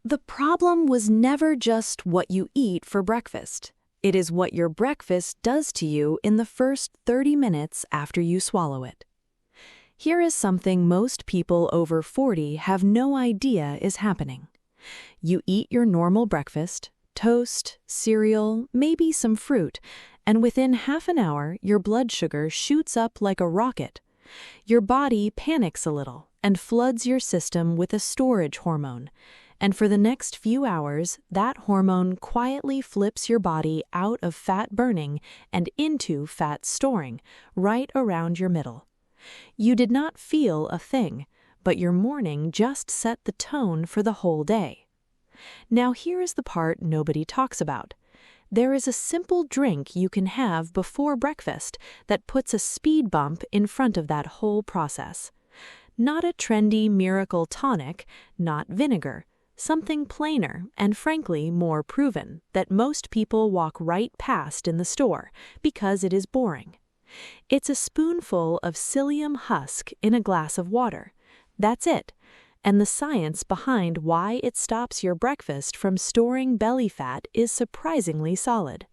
The problem was never just what you eat for breakfast. It is what your breakfast does to you in the first 30 minutes after you swallow it. Here is something most people over 40 have no idea is happening. You eat your normal breakfast, toast, cereal, maybe some fruit, and within half an hour, your blood sugar shoots up like a rocket. Your body panics a little and floods your system with a storage hormone. And for the next few hours, that hormone quietly flips your body out of fat burning and into fat storing, right around your middle. You did not feel a thing, but your morning just set the tone for the whole day. Now here is the part nobody talks about. There is a simple drink you can have before breakfast that puts a speed bump in front of that whole process. Not a trendy miracle tonic, not vinegar. Something plainer and frankly more proven that most people walk right past in the store because it is boring. It's a spoonful of psyllium husk in a glass of water. That's it. And the science behind why it stops your breakfast from storing belly fat is surprisingly solid.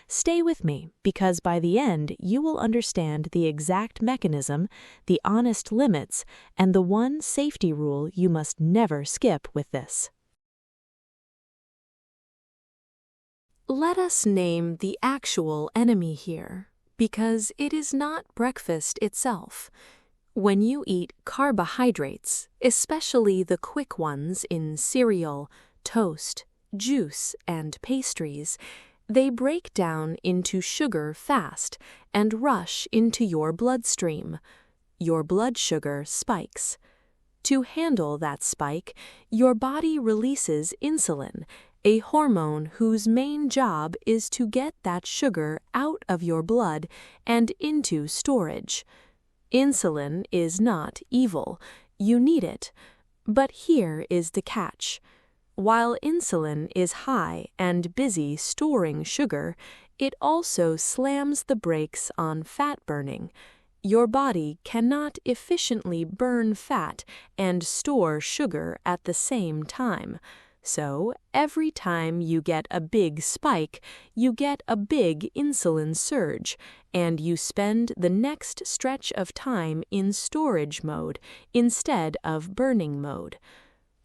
Stay with me, because by the end you will understand the exact mechanism, the honest limits, and the one safety rule you must never skip with this. Let us name the actual enemy here, because it is not breakfast itself. When you eat carbohydrates, especially the quick ones in cereal, toast, juice, and pastries, they break down into sugar fast and rush into your bloodstream. Your blood sugar spikes. To handle that spike, your body releases insulin, a hormone whose main job is to get that sugar out of your blood and into storage. Insulin is not evil. You need it. But here is the catch. While insulin is high and busy storing sugar, it also slams the brakes on fat burning. Your body cannot efficiently burn fat and store sugar at the same time. So, every time you get a big spike, you get a big insulin surge, and you spend the next stretch of time in storage mode instead of burning mode.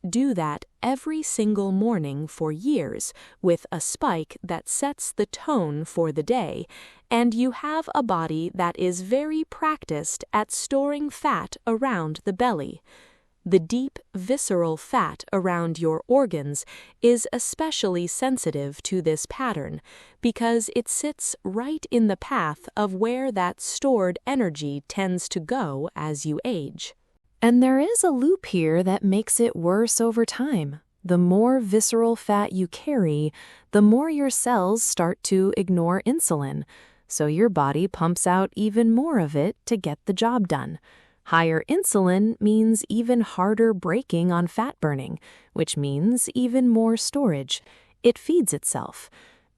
Do that every single morning for years with a spike that sets the tone for the day, and you have a body that is very practiced at storing fat around the belly. The deep, visceral fat around your organs is especially sensitive to this pattern because it sits right in the path of where that stored energy tends to go as you age. And there is a loop here that makes it worse over time. The more visceral fat you carry, the more your cells start to ignore insulin, so your body pumps out even more of it to get the job done. Higher insulin means even harder braking on fat burning, which means even more storage. It feeds itself.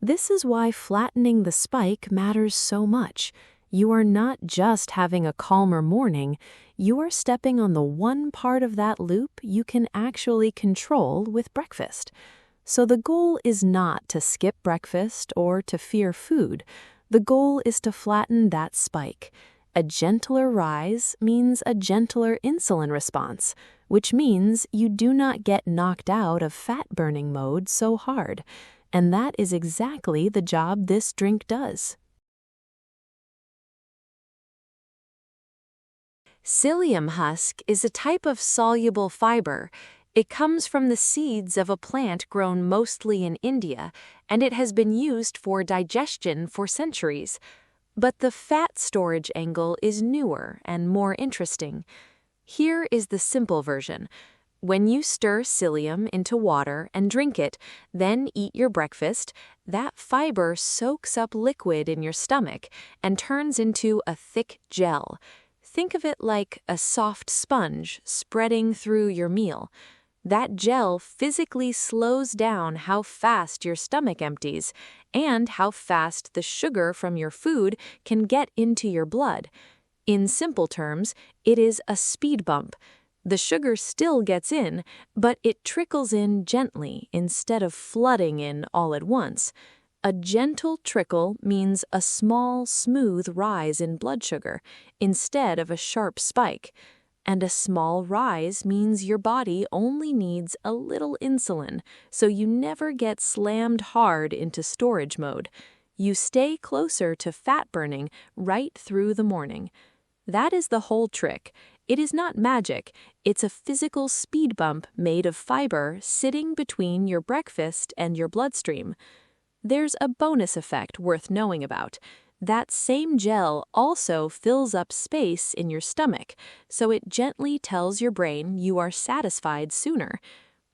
This is why flattening the spike matters so much. You are not just having a calmer morning, you are stepping on the one part of that loop you can actually control with breakfast. So the goal is not to skip breakfast or to fear food. The goal is to flatten that spike. A gentler rise means a gentler insulin response, which means you do not get knocked out of fat-burning mode so hard. And that is exactly the job this drink does. Psyllium husk is a type of soluble fiber. It comes from the seeds of a plant grown mostly in India, and it has been used for digestion for centuries. But the fat storage angle is newer and more interesting. Here is the simple version. When you stir psyllium into water and drink it, then eat your breakfast, that fiber soaks up liquid in your stomach and turns into a thick gel. Think of it like a soft sponge spreading through your meal. That gel physically slows down how fast your stomach empties and how fast the sugar from your food can get into your blood. In simple terms, it is a speed bump. The sugar still gets in, but it trickles in gently instead of flooding in all at once. A gentle trickle means a small, smooth rise in blood sugar instead of a sharp spike. And a small rise means your body only needs a little insulin, so you never get slammed hard into storage mode. You stay closer to fat burning right through the morning. That is the whole trick. It is not magic, it's a physical speed bump made of fiber sitting between your breakfast and your bloodstream. There's a bonus effect worth knowing about. That same gel also fills up space in your stomach, so it gently tells your brain you are satisfied sooner.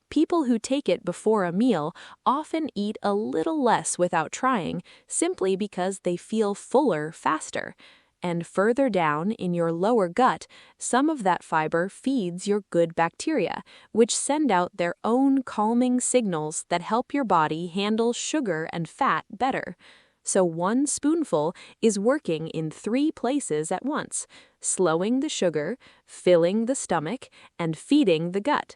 People who take it before a meal often eat a little less without trying, simply because they feel fuller faster. And further down in your lower gut, some of that fiber feeds your good bacteria, which send out their own calming signals that help your body handle sugar and fat better. So one spoonful is working in 3 places at once, slowing the sugar, filling the stomach, and feeding the gut.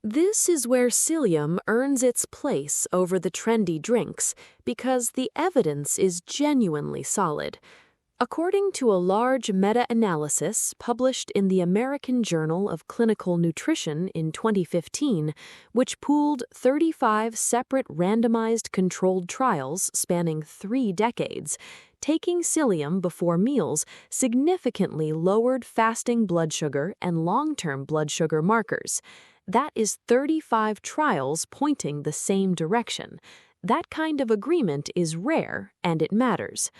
This is where Psyllium earns its place over the trendy drinks because the evidence is genuinely solid. According to a large meta-analysis published in the American Journal of Clinical Nutrition in 2015, which pooled 35 separate randomized controlled trials spanning 3 decades, taking Psyllium before meals significantly lowered fasting blood sugar and long-term blood sugar markers. That is 35 trials pointing the same direction. That kind of agreement is rare, and it matters.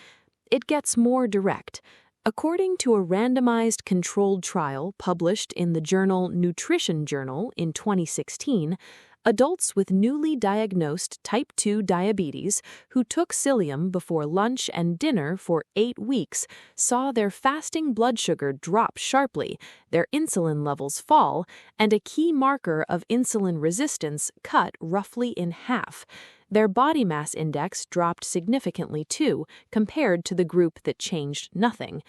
It gets more direct. According to a randomized controlled trial published in the journal Nutrition Journal in 2016, adults with newly diagnosed type 2 diabetes who took Psyllium before lunch and dinner for 8 weeks saw their fasting blood sugar drop sharply, their insulin levels fall, and a key marker of insulin resistance cut roughly in half. Their body mass index dropped significantly too, compared to the group that changed nothing.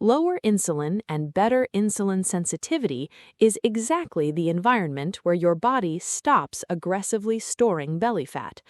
Lower insulin and better insulin sensitivity is exactly the environment where your body stops aggressively storing belly fat.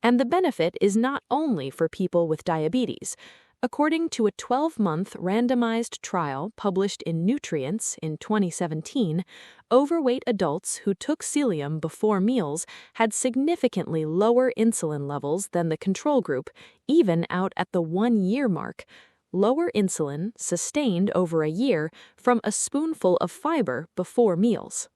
And the benefit is not only for people with diabetes. According to a 12-month randomized trial published in Nutrients in 2017, overweight adults who took Psyllium before meals had significantly lower insulin levels than the control group, even out at the 1-year mark. Lower insulin sustained over a year from a spoonful of fiber before meals.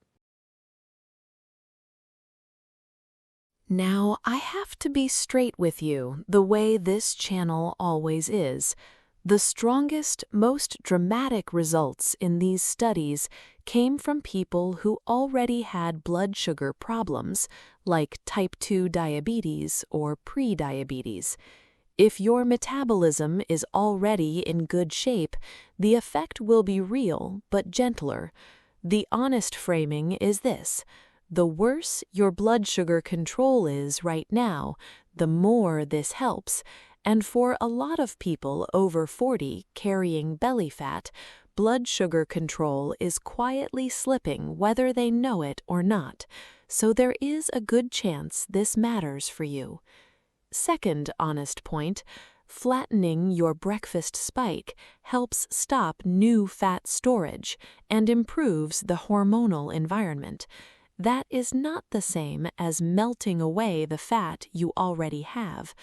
Now, I have to be straight with you, the way this channel always is. The strongest, most dramatic results in these studies came from people who already had blood sugar problems, like type 2 diabetes or prediabetes. If your metabolism is already in good shape, the effect will be real but gentler. The honest framing is this: the worse your blood sugar control is right now, the more this helps. And for a lot of people over 40 carrying belly fat, blood sugar control is quietly slipping whether they know it or not. So there is a good chance this matters for you. Second honest point, flattening your breakfast spike helps stop new fat storage and improves the hormonal environment. That is not the same as melting away the fat you already have.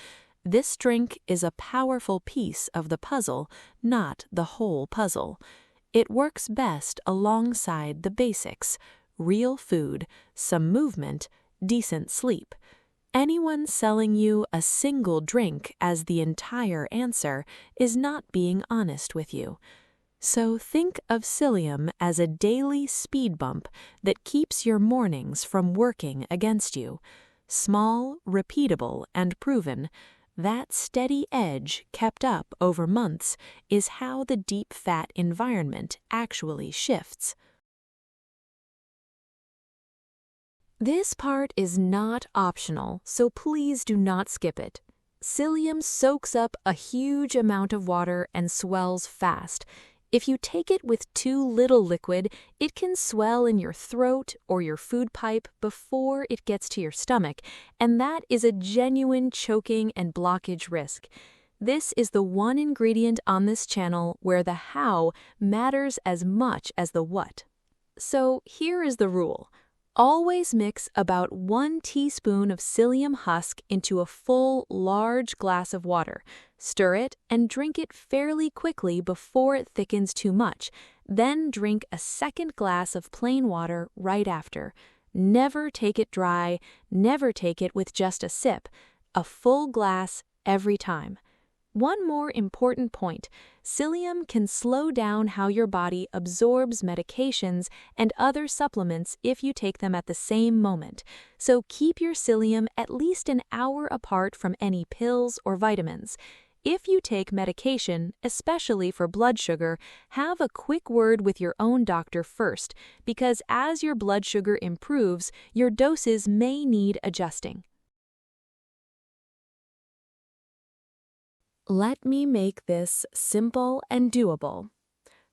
This drink is a powerful piece of the puzzle, not the whole puzzle. It works best alongside the basics: real food, some movement, decent sleep. Anyone selling you a single drink as the entire answer is not being honest with you. So think of Psyllium as a daily speed bump that keeps your mornings from working against you. Small, repeatable, and proven, that steady edge kept up over months is how the deep fat environment actually shifts. This part is not optional, so please do not skip it. Psyllium soaks up a huge amount of water and swells fast. If you take it with too little liquid, it can swell in your throat or your food pipe before it gets to your stomach, and that is a genuine choking and blockage risk. This is the one ingredient on this channel where the how matters as much as the what. So here is the rule. Always mix about 1 teaspoon of psyllium husk into a full, large glass of water. Stir it and drink it fairly quickly before it thickens too much. Then drink a second glass of plain water right after. Never take it dry, never take it with just a sip. A full glass every time. One more important point, psyllium can slow down how your body absorbs medications and other supplements if you take them at the same moment, so keep your psyllium at least an hour apart from any pills or vitamins. If you take medication, especially for blood sugar, have a quick word with your own doctor first, because as your blood sugar improves, your doses may need adjusting. Let me make this simple and doable.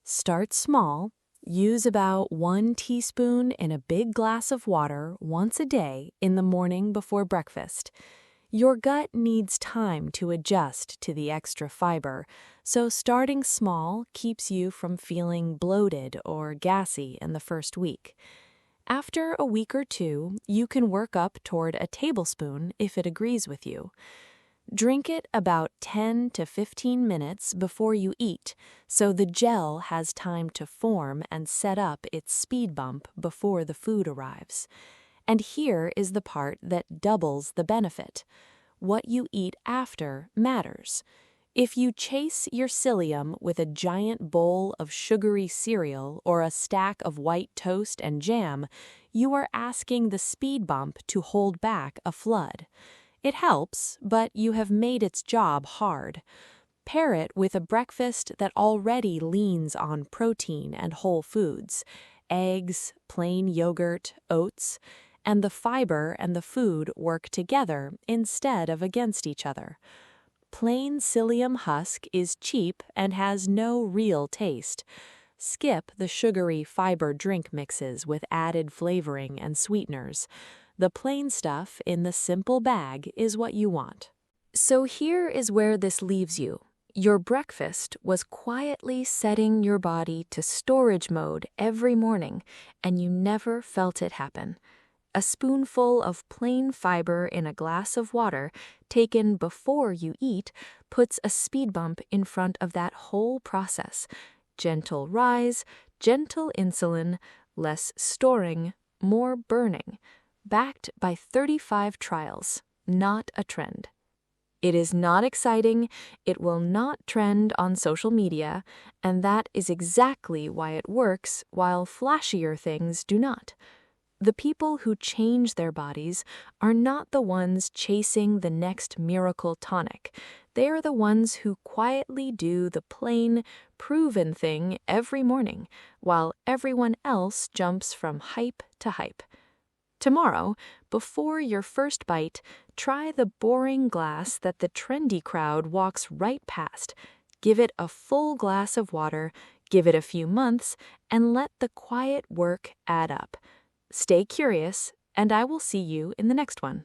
Start small. Use about 1 teaspoon in a big glass of water once a day in the morning before breakfast. Your gut needs time to adjust to the extra fiber, so starting small keeps you from feeling bloated or gassy in the first week. After a week or two, you can work up toward a tablespoon if it agrees with you. Drink it about 10 to 15 minutes before you eat, so the gel has time to form and set up its speed bump before the food arrives. And here is the part that doubles the benefit. What you eat after matters. If you chase your psyllium with a giant bowl of sugary cereal or a stack of white toast and jam, you are asking the speed bump to hold back a flood. It helps, but you have made its job hard. Pair it with a breakfast that already leans on protein and whole foods, eggs, plain yogurt, oats, and the fiber and the food work together instead of against each other. Plain psyllium husk is cheap and has no real taste. Skip the sugary fiber drink mixes with added flavoring and sweeteners. The plain stuff in the simple bag is what you want. So here is where this leaves you. Your breakfast was quietly setting your body to storage mode every morning, and you never felt it happen. A spoonful of plain fiber in a glass of water, taken before you eat, puts a speed bump in front of that whole process. Gentle rise, gentle insulin, less storing, more burning. Backed by 35 trials, not a trend. It is not exciting, it will not trend on social media, and that is exactly why it works while flashier things do not. The people who change their bodies are not the ones chasing the next miracle tonic. They are the ones who quietly do the plain, proven thing every morning, while everyone else jumps from hype to hype. Tomorrow, before your first bite, try the boring glass that the trendy crowd walks right past. Give it a full glass of water, give it a few months, and let the quiet work add up. Stay curious, and I will see you in the next one.